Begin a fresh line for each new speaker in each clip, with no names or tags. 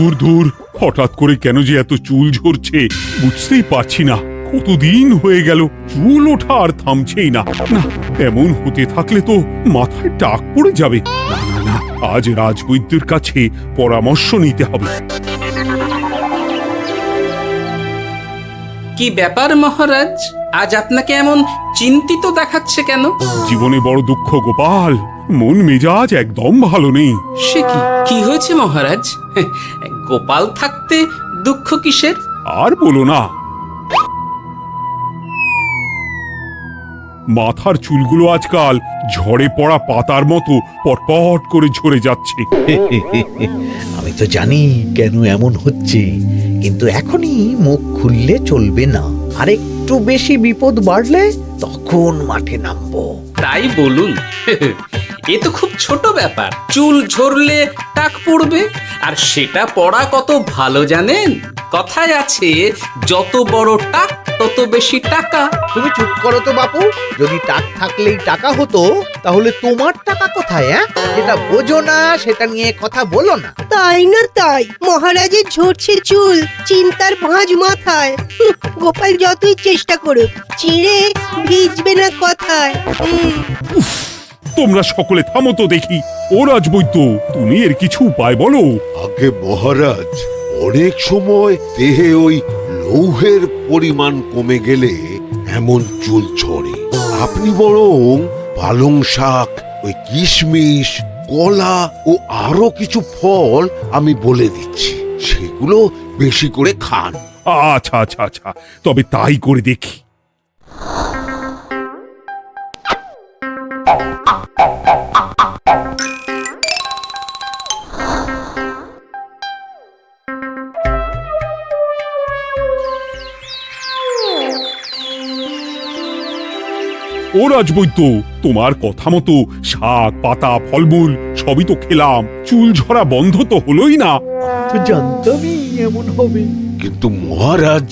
দূর দূর, হঠাৎ করে কেন যে এত চুল ঝরছে বুঝতেই পারছি না। কতদিন হয়ে গেল চুল ওঠা আর থামছেই না। না, এমন হতে থাকলে তো মাথায় টাক পড়ে যাবে। না না না, আজ রাজবৈদ্যের কাছে পরামর্শ নিতে হবে।
কি ব্যাপার মহারাজ, আজ আপনাকে এমন চিন্তিত দেখাচ্ছে কেন?
জীবনে বড় দুঃখ গোপাল, মন মেজাজ একদম ভালো নেই।
সে কি কি হয়েছে মহারাজ? গোপাল থাকতে দুঃখ কিসের?
আর বলো না, মাথার চুলগুলো আজকাল ঝড়ে পড়া পাতার মতো পটপট করে ঝরে যাচ্ছে।
আমি তো জানি কেন এমন হচ্ছে, কিন্তু এখনই মুখ খুললে চলবে না। আর একটু বেশি বিপদ বাড়লে তখন মাঠে নামবো।
তাই বলুন। এ তো খুব ছোট ব্যাপার। চুল ঝরলে টাক পড়বে, আর সেটা পড়া কত ভালো জানেন? কথায় আছে, যত বড় টাক তত বেশি টাকা।
তুমি চুপ করো তো বাপু। যদি টাক থাকলেই টাকা হতো, তাহলে তোমার টাকা কোথায়? যেটা বোঝো না সেটা নিয়ে কথা বলো না।
তাই না তাই, মহারাজের ঝরছে চুল, চিন্তার ভাঁজ মাথায়। গোপাল যতই চেষ্টা করুক, চিড়ে ভিজবে না কথায়।
তোমরা সকলে থামো তো দেখি। ও রাজবৈদ্য, তুমি এর কিছু উপায় বলো।
আগে মহারাজ, অনেক সময় দেহে ওই লৌহের পরিমাণ কমে গেলে এমন চুল ঝরে। আপনি বরং পালং শাক, ওই কিশমিশ, কলা ও আরো কিছু ফল আমি বলে দিচ্ছি, সেগুলো বেশি করে খান।
আচ্ছা আচ্ছা আচ্ছা, তবে তাই করে দেখি। ও রাজবৈদ্য, তোমার কথা মতো শাক পাতা ফলমূল সবই তো খেলাম, চুল ঝরা বন্ধ তো হলোই না।
তো জানতামই এমন হবে।
কিন্তু মহারাজ,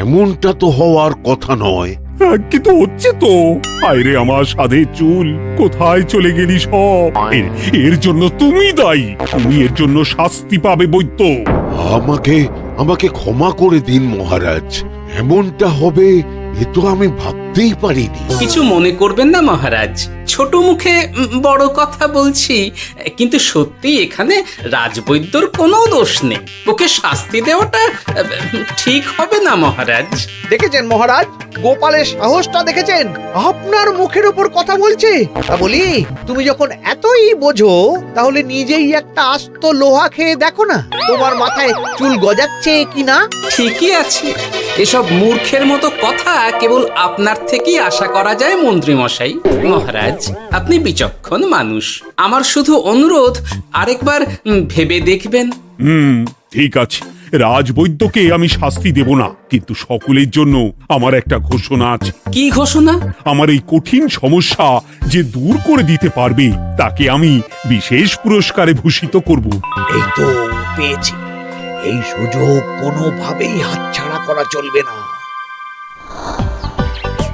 এমনটা তো হওয়ার কথা নয়।
কিন্তু হচ্ছে তো। আরে আমার সাধে চুল, কোথায় চলে গেলি সব? এর জন্য তুমি দায়ী। তুমি এর জন্য শাস্তি পাবে বৈদ্য।
আমাকে আমাকে ক্ষমা করে দিন মহারাজ। এমনটা হবে এ তো আমি ভাবতেই পারিনি।
কিছু মনে করবেন না মহারাজ, ছোট মুখে বড় কথা বলছি। কিন্তু সত্যি এখানে রাজবৈদ্যর কোনো দোষ নেই। ওকে শাস্তি দেওয়াটা ঠিক হবে না মহারাজ।
দেখেছেন মহারাজ, গোপালের সাহসটা দেখেছেন? আপনার মুখের উপর কথা বলছে। তা বলি, তুমি যখন এতই বোঝো, তাহলে নিজেই একটা আস্ত লোহা খেয়ে দেখো না, তোমার মাথায় চুল গজাচ্ছে কিনা।
ঠিকই আছে, এসব মূর্খের মতো কথা কেবল আপনার থেকেই আশা করা যায় মন্ত্রী মশাই। মহারাজ, আপনি বিচক্ষণ মানুষ। আমার শুধু অনুরোধ, আরেকবার ভেবে দেখবেন।
ঠিক আছে, রাজবৈদ্যকে আমি শাস্তি দেব না, কিন্তু সকলের জন্য আমার একটা ঘোষণা আছে।
কি ঘোষণা?
আমার এই কঠিন সমস্যা যে দূর করে দিতে পারবে, তাকে আমি বিশেষ পুরস্কারে ভূষিত করব।
এই তো পেয়েছি। এই সুযোগ কোনোভাবেই হাতছাড়া করা চলবে না।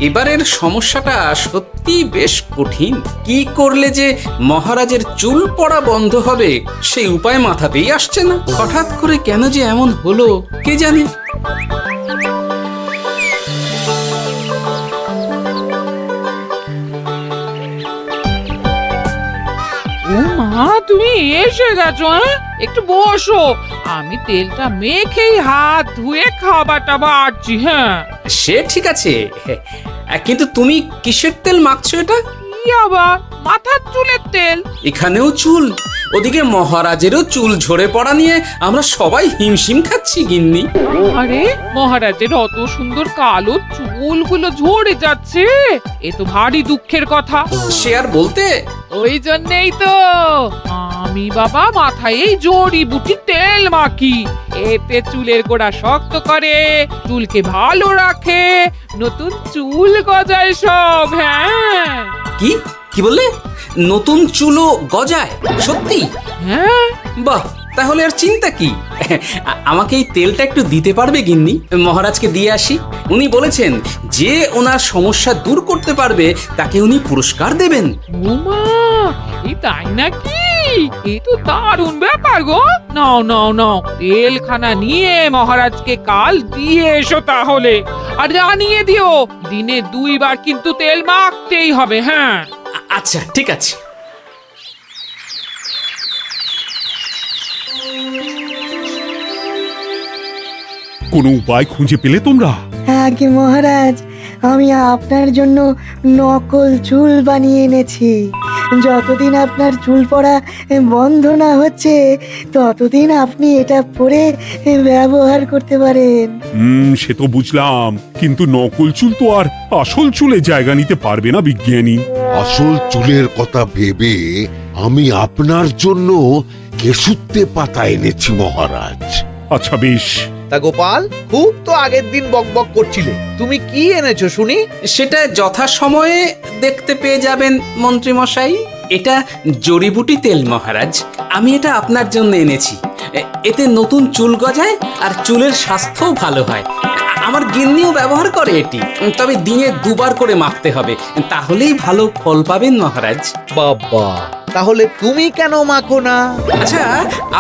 এবারের সমস্যাটা সত্যি বেশ কঠিন। কি করলে যে মহারাজের চুল পড়া বন্ধ হবে সেই উপায় মাথাতেই আসছে না। হঠাৎ করে কেন যে এমন হলো কে জানে।
ও মা, তুমি এসে গেছো? একটু বসো, আমি তেলটা মেখেই হাত ধুয়ে খাবারটা বাড়ছি। হ্যাঁ,
সে ঠিক আছে, কিন্তু তুমি কিসের তেল মাখছো এটা?
কি আবার মাথার চুলের তেল?
এখানেও চুল, ওদিকে মহারাজেরও চুল ঝরে পড়া নিয়ে আমরা সবাই হিমশিম খাচ্ছি গিন্নি।
আরে, মহারাজের অত সুন্দর কালো চুলগুলো ঝরে যাচ্ছে, এ তো ভারী দুঃখের কথা।
সে আর বলতে।
ওই জন্যেই তো আমি বাবা মাথায় এই জড়িবুটি তেল মাখি। এতে চুলের গোড়া শক্ত করে, চুলকে ভালো রাখে, নতুন চুল গজায় সব। হ্যাঁ।
কি কি বললে? নতুন চুলও গজায়? সত্যি?
হ্যাঁ।
বাহ, তাহলে আর চিন্তা কি। আমাকে এই তেলটা একটু দিতে পারবে গিন্নি? মহারাজকে দিয়ে আসি। উনি বলেছেন যে ওনার সমস্যা দূর করতে পারবে তাকে উনি পুরস্কার দেবেন।
ওমা, এই তাই নাকি? এ তো দারুণ ব্যাপার গো। নাও নাও নাও, তেলখানা নিয়ে মহারাজকে কাল দিয়ে এসো তাহলে। আর জানিয়ে দিও, দিনে 2 বার কিন্তু তেল মাখতেই হবে। হ্যাঁ,
আচ্ছা ঠিক আছে।
কোনো উপায় খুঁজে পেলে তোমরা?
আগে মহারাজ, আমি আপনার জন্য নকল চুল বানিয়ে এনেছি। যতদিন আপনার চুল পড়া বন্ধ না হচ্ছে ততদিন আপনি এটা পরে ব্যবহার করতে পারেন।
সে তো বুঝলাম, কিন্তু নকল চুল তো আর আসল চুলে জায়গা নিতে পারবে না বিজ্ঞানী।
আসল চুলের কথা ভেবে আমি আপনার জন্য কেশুত্তে পাতা এনেছি মহারাজ।
আচ্ছা বেশ।
তা গোপাল, খুব তো আগের দিন বকবক করছিলে, তুমি কি এনেছো শুনি?
সেটা যথাসময়ে দেখতে পেয়ে যাবেন মন্ত্রী মশাই। এটা জড়িবুটি তেল মহারাজ, আমি এটা আপনার জন্য এনেছি। এতে নতুন চুল গজায় আর চুলের স্বাস্থ্যও ভালো হয়। আমার গিন্নিও ব্যবহার করে এটি, তবে দিনে 2 বার করে মাখতে হবে, তাহলেই ভালো ফল পাবেন মহারাজ।
বাবা, তাহলে তুমি কেন মাখো না?
আচ্ছা,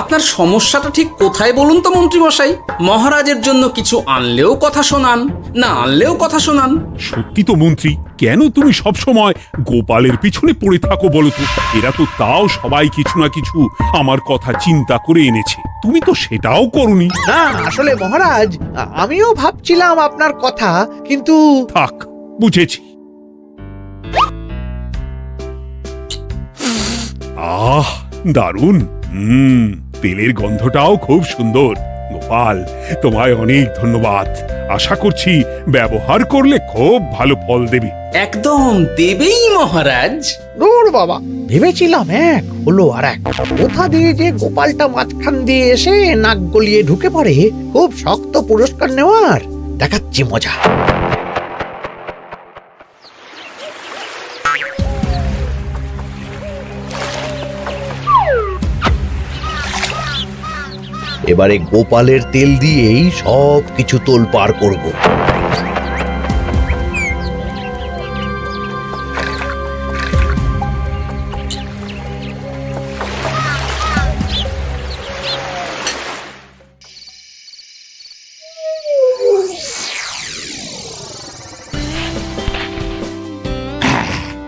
আপনার সমস্যাটা ঠিক কোথায় বলুন তো মন্ত্রী মশাই? মহারাজের জন্য কিছু আনলেও কথা শোনান, না আনলেও কথা শোনান।
সত্যি তো মন্ত্রী, কেন তুমি সব সময় গোপালের পিছনে পড়ে থাকো বলো তো? এরা তো তাও সবাই কিছু না কিছু আমার কথা চিন্তা করে এনেছে, তুমি তো সেটাও করনি।
না আসলে মহারাজ, আমিও ভাবছিলাম আপনার কথা, কিন্তু
থাক, বুঝেছি। আহ, দারুণ। তেলের গন্ধটাও খুব সুন্দর। গোপাল, তোমায় অনেক ধন্যবাদ। আশা করছি ব্যবহার করলে খুব ভালো ফল দেবে।
একদম দেবেই মহারাজ।
দূর বাবা, ভেবেছিলাম এক হলো আর এক। কোথা দিয়ে যে গোপালটা মাঝখান দিয়ে এসে নাক গলিয়ে ঢুকে পড়ে, খুব শক্ত পুরস্কার নেওয়ার। দেখাচ্ছি মজা। এবারে গোপালের তেল দিয়েই সব কিছু তোলপাড় করব।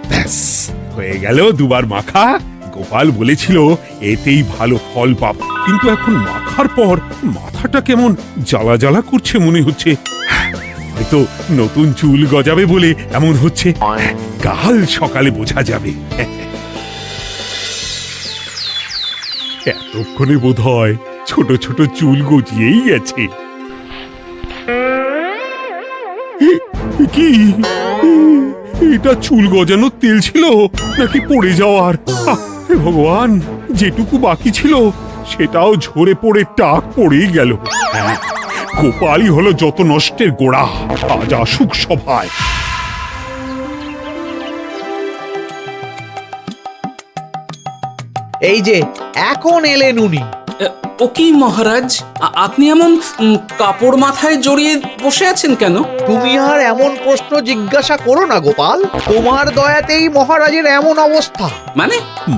ব্যাস, হয়ে গেল 2 বার মাখা। গোপাল বলেছিল এতেই ভালো ফল পাব, কিন্তু এখন মাখার পর মাথাটা কেমন জ্বালা জ্বালা করছে মনে হচ্ছে। হয়তো নতুন চুল গজাবে বলে এমন হচ্ছে। কাল সকালে বোঝা যাবে। এতক্ষণে বোধহয় ছোট ছোট চুল গজিয়েই গেছে। কি এটা চুল গজানোর তেল ছিল নাকি পড়ে যাওয়ার? হে ভগবান, যেটুকু বাকি ছিল সেটাও ঝরে পড়ে টাক পড়েই গেল। হ্যাঁ, গোপালই হলো যত নষ্টের গোড়া। আজ আসুক সভায়।
এই যে এখন এলেন উনি।
ও কি মহারাজ, আপনি এমন কাপড় মাথায় জড়িয়ে বসে আছেন কেন?
তুমি আর এমন প্রশ্ন জিজ্ঞাসা করো না গোপাল, তোমার দয়াতেই মহারাজের এমন অবস্থা।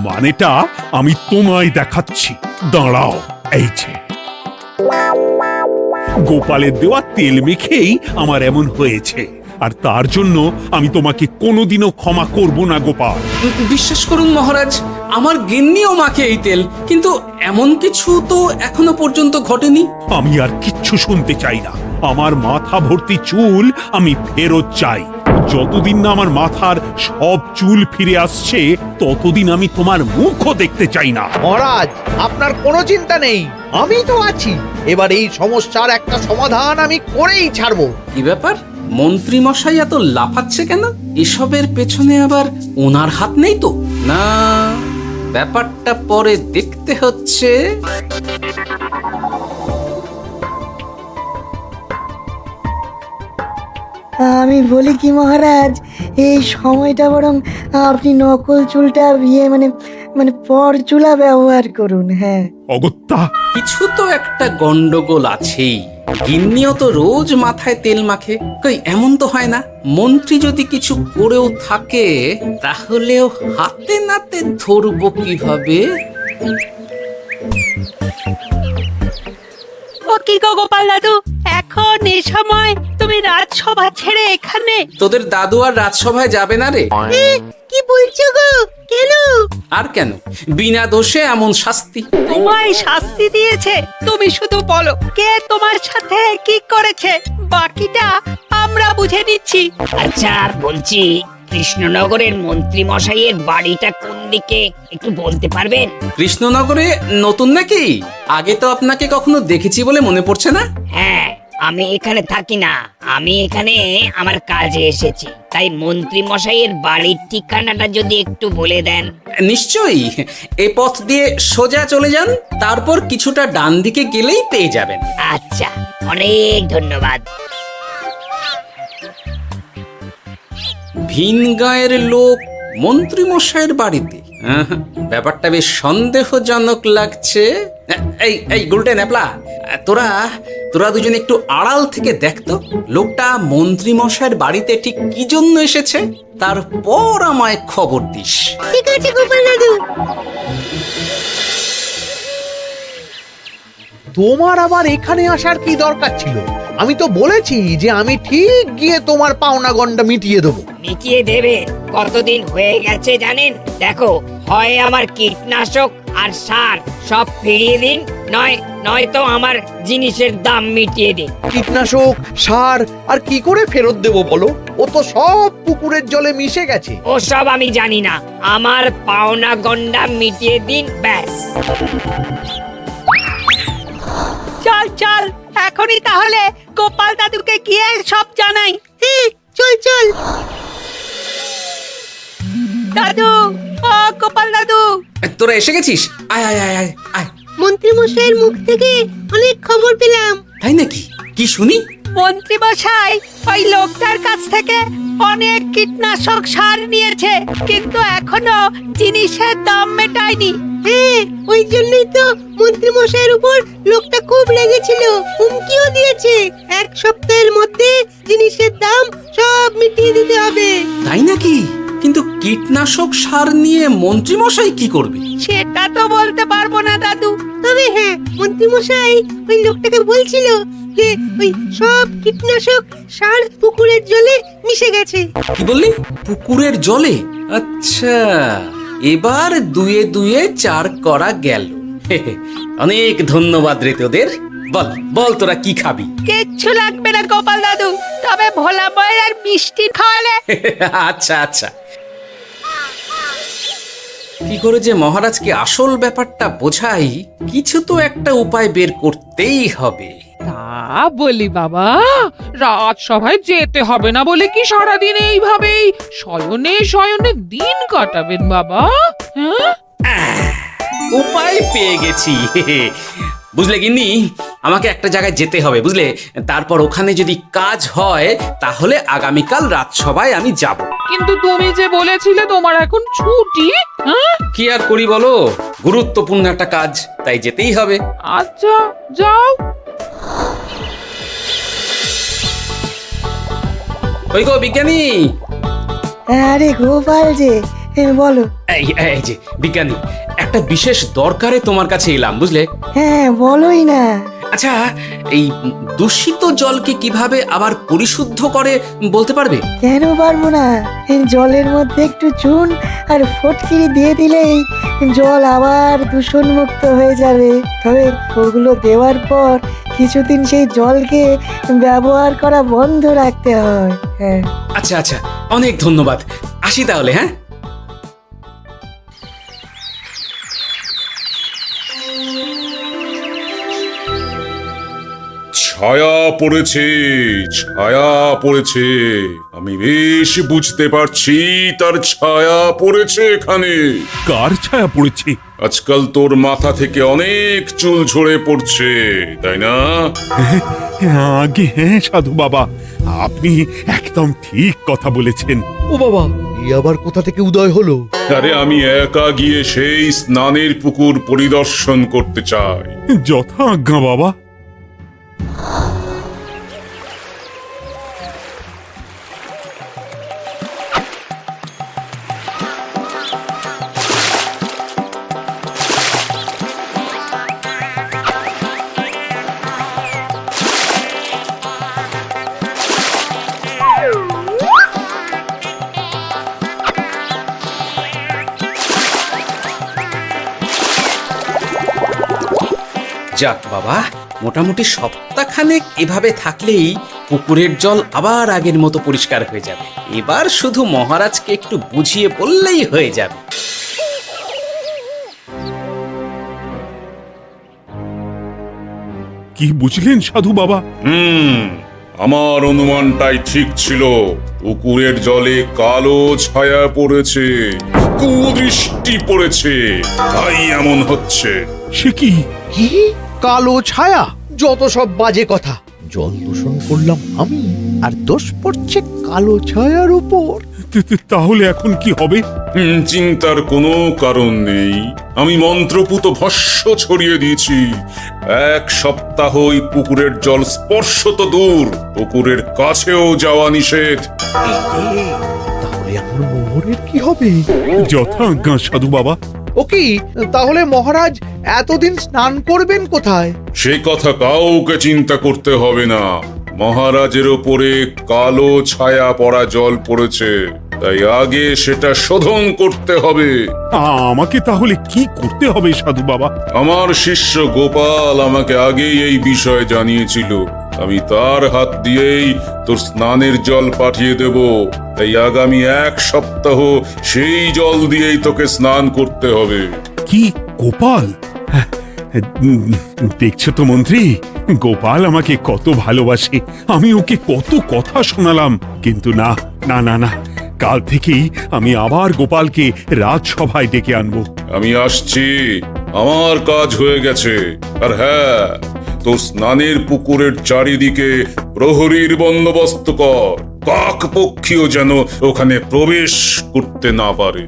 মানেটা আমি তোমায় দেখাচ্ছি, দাঁড়াও। এই যে গোপালের দেওয়া তেল মেখেই আমার এমন হয়েছে, আর তার জন্য আমি তোমাকে কোনোদিনও ক্ষমা করব না গোপাল।
বিশ্বাস করুন মহারাজ, আমার গিন্নিও মাখে এই তেল, কিন্তু এমন কিছু তো এখনো পর্যন্ত ঘটেনি।
আমি আর কিচ্ছু শুনতে চাই না। আমার মাথা ভর্তি চুল আমি ফেরত চাই। যতদিন না আমার মাথার সব চুল ফিরে আসছে ততদিন আমি তোমার মুখও দেখতে চাই না।
মহারাজ, আপনার কোনো চিন্তা নেই, আমি তো আছি। এবার এই সমস্যার একটা সমাধান আমি করেই ছাড়বো।
কি ব্যাপার, মন্ত্রী মশাই এত লাফাচ্ছে কেন? এসবের পেছনে আবার ওনার হাত নেই তো? না, ব্যাপারটা পরে দেখতে হচ্ছে।
আমি বলি কি মহারাজ, এই সময়টা বরং আপনি নকল চুলটা মানে পর চুলা ব্যবহার করুন। হ্যাঁ,
অগত্যা,
কিছু তো একটা গন্ডগোল আছেই। গিন্নিও তো রোজ মাথায় তেল মাখে, কই এমন তো হয় না। মন্ত্রী যদি কিছু করেও থাকে তাহলেও হাতে নাতে ধরবো কিভাবে?
ও কি গো গোপাল দাদু, এখন এই সময় তুমি রাজসভা ছেড়ে এখানে?
তোদের দাদু আর রাজসভায় যাবে না রে?
কি বলছো গো? কেন?
আর কেন, বিনা দোষে এমন শাস্তি।
তোমায় শাস্তি দিয়েছে? তুমি শুধু বলো কে তোমার সাথে কি করেছে, বাকিটা আমরা বুঝে নিচ্ছি।
আচ্ছা বলছি, কৃষ্ণনগরের মন্ত্রী মশাইয়ের বাড়িটা কোন দিকে একটু বলতে পারবেন?
কৃষ্ণনগরে নতুন নাকি? আগে তো আপনাকে কখনো দেখেছি বলে মনে পড়ছে না।
হ্যাঁ, আমি এখানে থাকি না, আমি এখানে আমার কাজে এসেছি, তাই মন্ত্রী মশাইয়ের বাড়ির ঠিকানাটা যদি একটু বলে দেন।
নিশ্চয়ই, এ পথ দিয়ে সোজা চলে যান, তারপর কিছুটা ডান দিকে গেলেই পেয়ে যাবেন।
আচ্ছা, অনেক ধন্যবাদ।
ভিন গাঁয়ের লোক মন্ত্রী মশাইয়ের বাড়িতে, ব্যাপারটা বেশ সন্দেহজনক লাগছে। এই এই গুলটে ন্যাপলা, তোরা তোরা দুজন একটু আড়াল থেকে দেখতো লোকটা মন্ত্রী মশাইয়ের বাড়িতে ঠিক কি জন্য এসেছে, তারপর আমায় খবর দিস।
ঠিক আছে গোপাল দাদু।
তোমার আবার এখানে আসার কি দরকার ছিল? আমি তো বলেছি যে আমি ঠিক গিয়ে তোমার পাওনা গন্ডা মিটিয়ে দেবো।
মিটিয়ে দেবে? কতদিন হয়ে গেছে জানেন? দেখো, হয় আমার কীটনাশক আর সার সব ফিরিয়ে দিন, নয়তো আমার জিনিসের দাম মিটিয়ে দিন।
কীটনাশক, সার আর কি করে ফেরত দেবো বলো? ও তো সব পুকুরের জলে মিশে গেছে।
ওসব আমি জানি না, আমার পাওনা গন্ডা মিটিয়ে দিন, ব্যাস।
চল চল, এখনই তাহলে গোপাল দাদুকে গিয়ে সব জানাই। চল চল। দাদু, ও গোপাল দাদু,
তোরা এসে গেছিস? আয় আয় আয় আয় আয়।
মন্ত্রী মশাইয়ের মুখ থেকে অনেক খবর পেলাম।
তাই নাকি? কি শুনি?
মন্ত্রী মশাই ওই লোকটার কাছ থেকে অনেক কীটনাশক সার নিয়েছে, কিন্তু এখনো জিনিসের দাম মেটায়নি। হ্যাঁ, ওই জন্যই তো মন্ত্রী মশাইয়ের উপর লোকটা খুব রেগেছিল, হুমকিও দিয়েছে এক সপ্তাহের মধ্যে জিনিসের দাম সব মিটিয়ে দিতে হবে।
তাই নাকি? কিন্তু কীটনাশক সার নিয়ে মন্ত্রী মশাই কি করবে?
সেটা তো বলতে পারবো না দাদু, তবে হ্যাঁ, মন্ত্রী মশাই ওই লোকটাকে বলছিল যে ওই সব কীটনাশক সার পুকুরের জলে মিশে গেছে।
কি বললি? পুকুরের জলে? আচ্ছা, এবার দুয়ে দুয়ে চার করা গেল। অনেক ধন্যবাদ রে তোদের। বল বল, তোরা কি খাবি?
কিচ্ছু লাগবে না গোপাল দাদু, তবে ভোলা বয়ের আর মিষ্টি খাওয়ালে।
আচ্ছা আচ্ছা। কি করে যে মহারাজকে আসল ব্যাপারটা বোঝাই, কিছু তো একটা উপায় বের করতেই হবে।
তা বলি বাবা, রাজসভায় যেতে হবে না বলে কি সারাদিন এইভাবেই শয়নে শয়নে দিন কাটাবেন বাবা? হ্যাঁ,
উপায় পেয়ে গেছি। বুঝলে গিন্নি, আমাকে একটা জায়গায় যেতে হবে, বুঝলে? তারপর ওখানে যদি কাজ হয় তাহলে আগামীকাল রাজসভায় আমি যাব।
কিন্তু তুমি যে বলেছিলে তোমার এখন ছুটি। হ্যাঁ,
কি আর করি বলো, গুরুত্বপূর্ণ একটা কাজ, তাই যেতেই হবে।
আচ্ছা যাও।
ওই গো বিজ্ঞানী,
আরে গোপাল যে, বলো।
এই যে বিজ্ঞানী, একটা বিশেষ দরকারে তোমার কাছে এলাম, বুঝলে?
হ্যাঁ, বলোই না।
আচ্ছা, এই দূষিত জলকে কিভাবে আবার পরিশুদ্ধ করে বলতে পারবে?
কেন পারবো না? এই জলের মধ্যে একটু চুন আর ফটকিরি দিয়ে দিলেই জল আবার দূষণমুক্ত হয়ে যাবে। তবে ওগুলো দেওয়ার পর কিছুদিন সেই জলকে ব্যবহার করা বন্ধ রাখতে হয়। হ্যাঁ।
আচ্ছা আচ্ছা, অনেক ধন্যবাদ, আসি তাহলে। হ্যাঁ,
ছায়া পড়েছে, ছায়া পড়েছে। আমি বেশ বুঝতে পারছি তার ছায়া পড়েছে এখানে। কার ছায়া পড়েছে? আজকাল তোর মাথা থেকে অনেক চুল ঝরে পড়ছে, তাই না? আগে হ্যাঁ সাধু বাবা, আপনি একদম ঠিক কথা বলেছেন।
ও বাবা, এই আবার কোথা থেকে উদয় হলো?
আরে আমি একা গিয়ে সেই স্নানের পুকুর পরিদর্শন করতে চাই। যথা আজ্ঞা বাবা।
যাক বাবা, মোটামুটি সপ্তাহখানেক এভাবে থাকলেই পুকুরের জল আবার আগের মতো পরিষ্কার হয়ে যাবে। এবার শুধু মহারাজকে একটু বুঝিয়ে বললেই হয়ে যাবে।
কি বুঝলেন সাধু বাবা?
আমার অনুমানটাই ঠিক ছিল। পুকুরের জলে কালো ছায়া পড়েছে, কুদৃষ্টি পড়েছে, তাই এমন হচ্ছে।
সে কি?
কি কালো ছায়া? যত সব বাজে কথা। জল দূষণ করলাম আমি, আর দোষ পড়ছে কালো ছায়ার উপর।
তাহলে এখন কি হবে?
চিন্তার কোনো কারণ নেই। আমি মন্ত্রপুত ভস্য ছড়িয়ে দিয়েছি। 1 সপ্তাহ ওই পুকুরের জল স্পর্শ তো দূর, পুকুরের কাছেও যাওয়া নিষেধ।
তাহলে আমার মোহরের কি হবে?
যথা আজ্ঞা সাধু বাবা।
ও কি, তাহলে মহারাজ এতদিন স্নান করবেন কোথায়?
সে কথা কাউকে চিন্তা করতে হবে না। মহারাজের ওপরে কালো ছায়া পড়া জল পড়েছে, তাই আগে সেটা শোধন করতে হবে।
আমাকে তাহলে কি করতে হবে সাধু বাবা?
আমার শিষ্য গোপাল আমাকে আগেই এই বিষয় জানিয়েছিল। আমি তার হাত দিয়েই তোর স্নানের জল পাঠিয়ে দেব। তাই আগামী 1 সপ্তাহ সেই জল দিয়েই তোকে স্নান করতে হবে।
কি গোপাল? দেখছো তো মন্ত্রী, গোপাল আমাকে কত ভালোবাসে। আমি ওকে কত কথা শোনালাম, কিন্তু না না না না, কাল থেকেই আমি আবার গোপালকে রাজসভায় ডেকে আনবো।
আমি আসছি, আমার কাজ হয়ে গেছে। আর হ্যাঁ, তোর স্নানের পুকুরের চারিদিকে প্রহরীর বন্দোবস্ত কর। কাক পক্ষীও যেন ওখানে প্রবেশ করতে না পারে।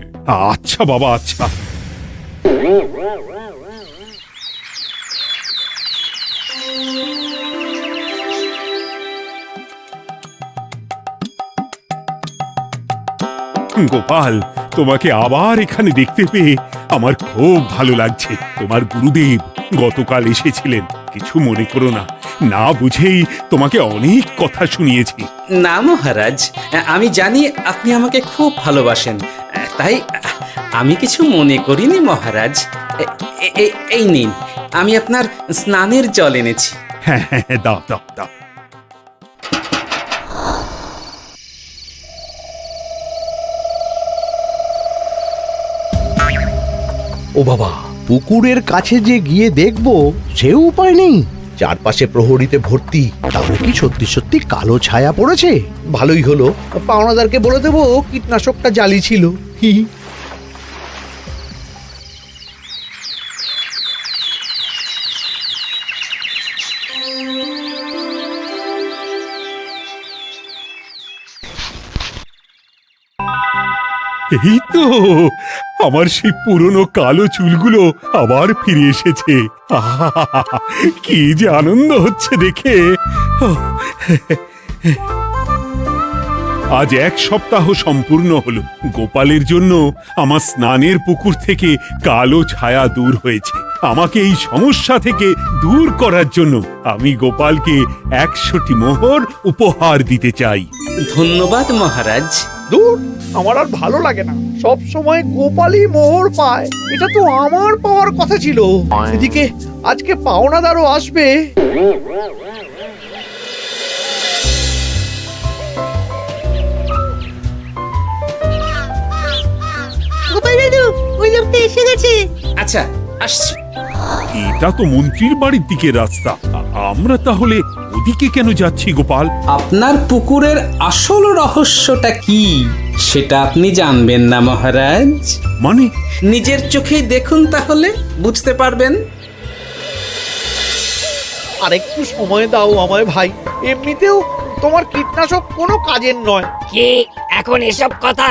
আচ্ছা বাবা, আচ্ছা। গোপাল, তোমাকে আবার এখানে দেখতে পেয়ে আমার খুব ভালো লাগছে। তোমার গুরুদেব গতকাল এসেছিলেন, কিছু মনে করো না। না বুঝেই তোমাকে অনেক কথা শুনিয়েছি।
না মহারাজ, আমি জানি আপনি আমাকে খুব ভালোবাসেন, তাই আমি কিছু মনে করিনি মহারাজ। এই নিন, আমি আপনার স্নানের জল এনেছি।
হ্যাঁ হ্যাঁ হ্যাঁ, দাও দাও দাও।
ও বাবা, পুকুরের কাছে যে গিয়ে দেখবো সে উপায় নেই। চারপাশে প্রহরীতে ভর্তি, তাহলে কি সত্যি সত্যি কালো ছায়া পড়েছে? ভালোই হলো, পাওনাদারকে বলে দেবো কীটনাশকটা জালি ছিল। হি হি।
এই তো আমার সেই পুরনো কালো চুলগুলো আবার ফিরে এসেছে। আহা, কি যে আনন্দ হচ্ছে দেখে। আজ 1 সপ্তাহ সম্পূর্ণ হলো। গোপালের জন্য আমার স্নানের পুকুর থেকে কালো ছায়া দূর হয়েছে। আমাকে এই সমস্যা থেকে দূর করার জন্য আমি গোপালকে 100টি মোহর উপহার দিতে চাই।
ধন্যবাদ মহারাজ।
দূর, আমার আর ভালো লাগে না। সব সময় গোপালই মোহর পায়, এটা তো আমার পাওয়ার কথা ছিল। এদিকে আজকে পাওনাদারও আসবে।
গোপাল দাদু, ওই লোকটা এসে গেছে।
আচ্ছা, আসছি।
এটা তো মন্ত্রীর বাড়ির দিকে রাস্তা। আমরা তাহলে ওদিকে কেন যাচ্ছি গোপাল?
আপনার পুকুরের আসল রহস্যটা কি সেটা আপনি জানবেন না মহারাজ?
মানে?
নিজের চোখেই দেখুন, তাহলে বুঝতে পারবেন।
আর একটু সময় দাও আমায় ভাই, এমনিতেও তোমার কীটনাশক কোনো কাজের নয়।
কি এখন এসব কথা?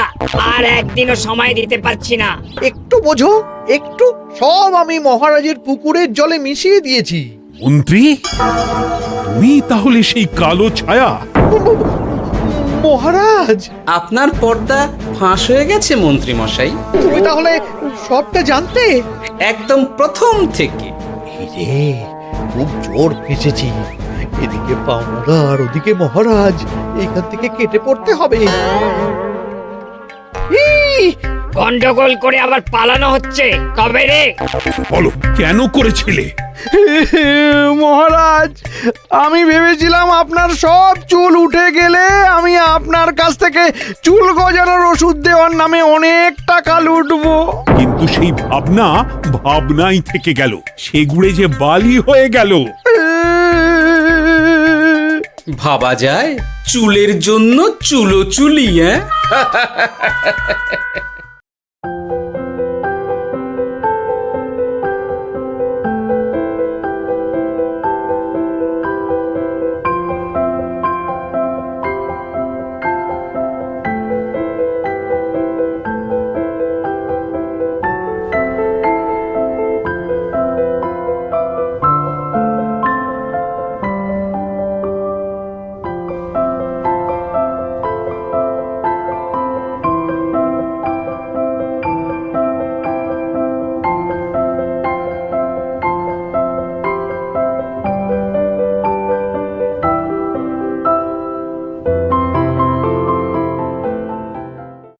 আর একদিনও সময় দিতে পারছি না।
একটু বোঝো, একটু। সব আমি মহারাজের পুকুরের জলে মিশিয়ে দিয়েছি।
মন্ত্রী, তুমি তাহলে সেই কালো ছায়া?
মহারাজ,
আপনার পর্দা ফাঁস হয়ে গেছে মন্ত্রী মশাই।
তুমি তাহলে সবটা জানতে?
একদম প্রথম থেকে।
রে, খুব জোর ফেঁসেছি। এদিকে পাওনাদার, ওদিকে মহারাজ, এখান থেকে কেটে পড়তে হবে।
গন্ডগোল করে আবার পালানো হচ্ছে তবে রে।
বলো, কেন করেছিলে?
মহারাজ, আমি ভেবেছিলাম আপনার সব চুল উঠে গেলে আমি আপনার কাছ থেকে চুল গজানোর ওষুধ দেওয়ার নামে অনেক টাকা লুটবো।
কিন্তু সেই ভাবনাই থেকে গেল, সেগুড়ে যে বালি হয়ে গেল।
ভাবা যায় চুলের জন্য চুলো চুলি, হ্যাঁ?